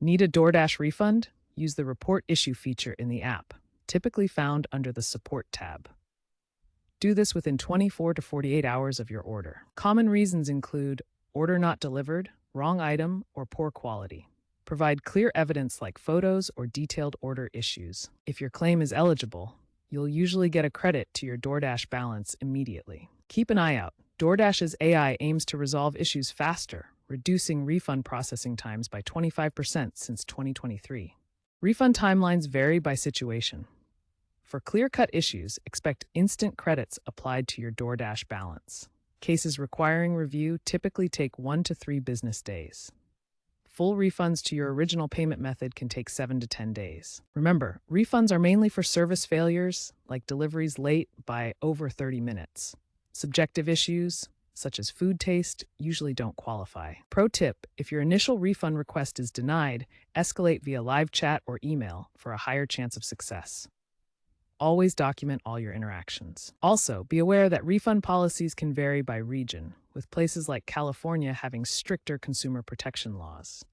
Need a DoorDash refund? Use the Report Issue feature in the app, typically found under the Support tab. Do this within 24 to 48 hours of your order. Common reasons include order not delivered, wrong item, or poor quality. Provide clear evidence like photos or detailed order issues. If your claim is eligible, you'll usually get a credit to your DoorDash balance immediately. Keep an eye out. DoorDash's AI aims to resolve issues faster, reducing refund processing times by 25% since 2023. Refund timelines vary by situation. For clear-cut issues, expect instant credits applied to your DoorDash balance. Cases requiring review typically take 1 to 3 business days. Full refunds to your original payment method can take 7 to 10 days. Remember, refunds are mainly for service failures, like deliveries late by over 30 minutes. Subjective issues, such as food taste, usually don't qualify. Pro tip, if your initial refund request is denied, escalate via live chat or email for a higher chance of success. Always document all your interactions. Also, be aware that refund policies can vary by region, with places like California having stricter consumer protection laws.